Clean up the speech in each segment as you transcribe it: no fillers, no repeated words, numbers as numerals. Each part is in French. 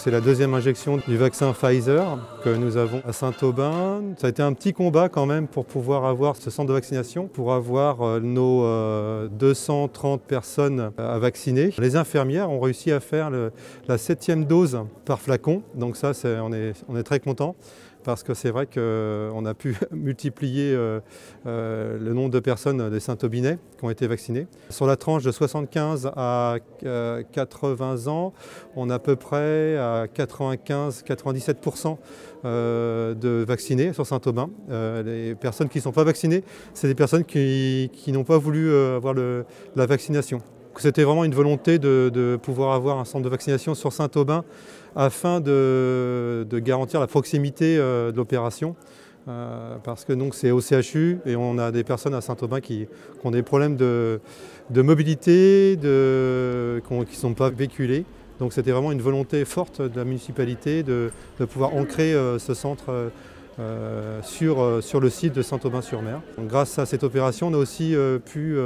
c'est la deuxième injection du vaccin Pfizer que nous avons à Saint-Aubin. Ça a été un petit combat quand même pour pouvoir avoir ce centre de vaccination, pour avoir nos 230 personnes à vacciner. Les infirmières ont réussi à faire la 7e dose par flacon, donc ça on est très contents. Parce que c'est vrai qu'on a pu multiplier le nombre de personnes des Saint-Aubinais qui ont été vaccinées. Sur la tranche de 75 à 80 ans, on a à peu près à 95-97% de vaccinés sur Saint-Aubin. Les personnes qui ne sont pas vaccinées, c'est des personnes qui n'ont pas voulu avoir la vaccination. C'était vraiment une volonté de pouvoir avoir un centre de vaccination sur Saint-Aubin afin de garantir la proximité de l'opération. Parce que c'est au CHU et on a des personnes à Saint-Aubin qui ont des problèmes de mobilité, qui ne sont pas véhiculées. Donc c'était vraiment une volonté forte de la municipalité de pouvoir ancrer ce centre sur le site de Saint-Aubin-sur-Mer. Grâce à cette opération, on a aussi pu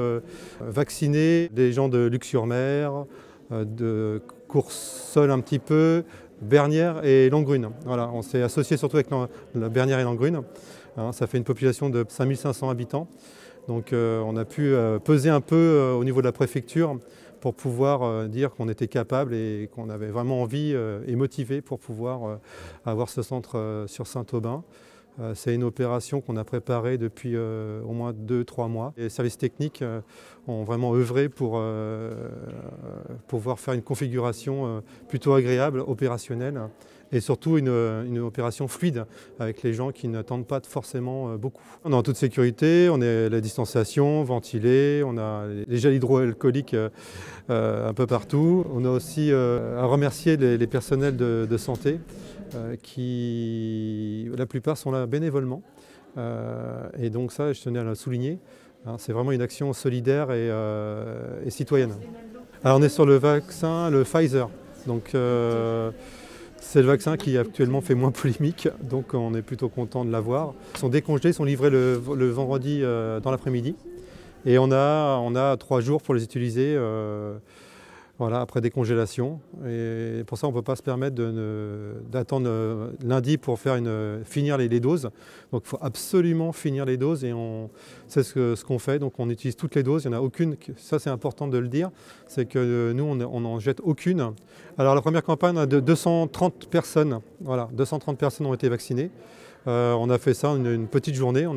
vacciner des gens de Luc-sur-Mer, de Courseulles un petit peu, Bernières et Langrune. Voilà, on s'est associé surtout avec la Bernières et Langrune. Ça fait une population de 5500 habitants. Donc on a pu peser un peu au niveau de la préfecture pour pouvoir dire qu'on était capable et qu'on avait vraiment envie et motivé pour pouvoir avoir ce centre sur Saint-Aubin. C'est une opération qu'on a préparée depuis au moins 2-3 mois. Les services techniques ont vraiment œuvré pour pouvoir faire une configuration plutôt agréable, opérationnelle, et surtout une opération fluide avec les gens qui n'attendent pas forcément beaucoup. On est en toute sécurité, on est la distanciation, ventilé, on a les gels hydroalcooliques un peu partout. On a aussi à remercier les personnels de santé qui, la plupart, sont là bénévolement. Et donc ça, je tenais à le souligner. C'est vraiment une action solidaire et citoyenne. Alors on est sur le vaccin, le Pfizer. Donc c'est le vaccin qui actuellement fait moins polémique, donc on est plutôt content de l'avoir. Ils sont décongelés, ils sont livrés le vendredi dans l'après-midi. Et on a 3 jours pour les utiliser voilà, après décongélation. Et pour ça, on ne peut pas se permettre d'attendre lundi pour finir les doses. Donc il faut absolument finir les doses et c'est ce qu'on fait. Donc on utilise toutes les doses, il n'y en a aucune, ça c'est important de le dire, c'est que nous on n'en jette aucune. Alors la première campagne a de 230 personnes, voilà, 230 personnes ont été vaccinées. On a fait ça une petite journée,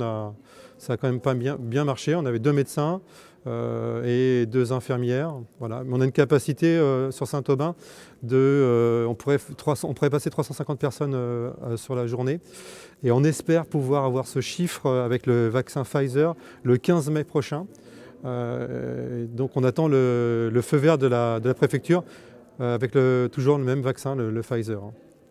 ça a quand même pas bien marché. On avait 2 médecins et 2 infirmières. Voilà. Mais on a une capacité sur Saint-Aubin on pourrait passer 350 personnes sur la journée. Et on espère pouvoir avoir ce chiffre avec le vaccin Pfizer le 15 mai prochain. Donc on attend le feu vert de la préfecture avec toujours le même vaccin, le Pfizer.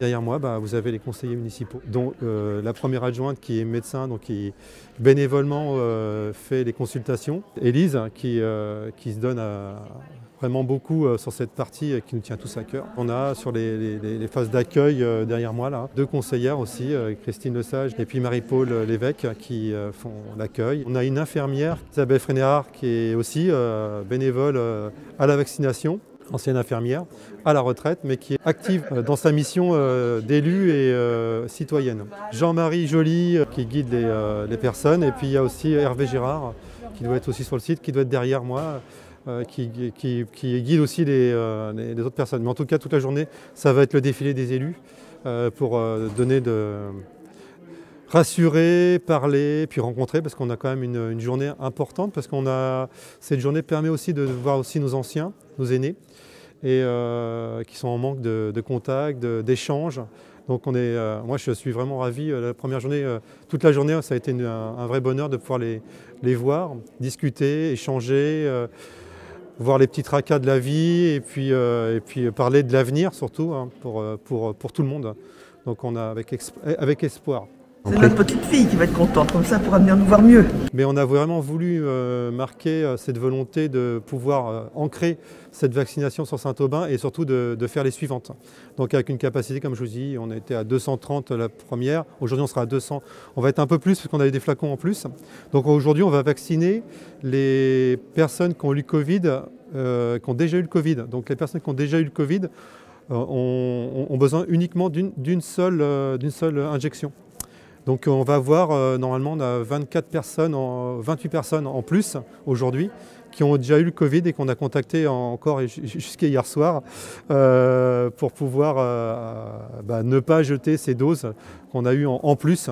Derrière moi, vous avez les conseillers municipaux, dont la première adjointe qui est médecin, donc qui bénévolement fait les consultations. Élise, qui se donne vraiment beaucoup sur cette partie qui nous tient tous à cœur. On a sur les phases d'accueil derrière moi, là, 2 conseillères aussi, Christine Lesage et puis Marie-Paul Lévesque, qui font l'accueil. On a une infirmière, Isabelle Frénéard, qui est aussi bénévole à la vaccination. Ancienne infirmière, à la retraite, mais qui est active dans sa mission d'élue et citoyenne. Jean-Marie Joly qui guide les personnes, et puis il y a aussi Hervé Gérard qui doit être aussi sur le site, qui doit être derrière moi, qui guide aussi les autres personnes. Mais en tout cas, toute la journée, ça va être le défilé des élus pour donner rassurer, parler, puis rencontrer, parce qu'on a quand même une journée importante, parce cette journée permet aussi de voir aussi nos anciens, nos aînés, et qui sont en manque de contact, d'échanges. Donc moi je suis vraiment ravi. La première journée, toute la journée, ça a été un vrai bonheur de pouvoir les voir, discuter, échanger, voir les petits tracas de la vie, et puis parler de l'avenir surtout, hein, pour tout le monde. Donc on a avec espoir. C'est notre petite fille qui va être contente, comme ça elle pourra venir nous voir mieux. Mais on a vraiment voulu marquer cette volonté de pouvoir ancrer cette vaccination sur Saint-Aubin et surtout de faire les suivantes. Donc avec une capacité, comme je vous dis, on était à 230 la première, aujourd'hui on sera à 200, on va être un peu plus parce qu'on a des flacons en plus. Donc aujourd'hui on va vacciner les personnes qui ont eu le Covid, qui ont déjà eu le Covid. Donc les personnes qui ont déjà eu le Covid, ont besoin uniquement d'une seule injection. Donc on va avoir, normalement on a 28 personnes en plus aujourd'hui qui ont déjà eu le Covid et qu'on a contacté encore jusqu'à hier soir pour pouvoir ne pas jeter ces doses qu'on a eues en plus.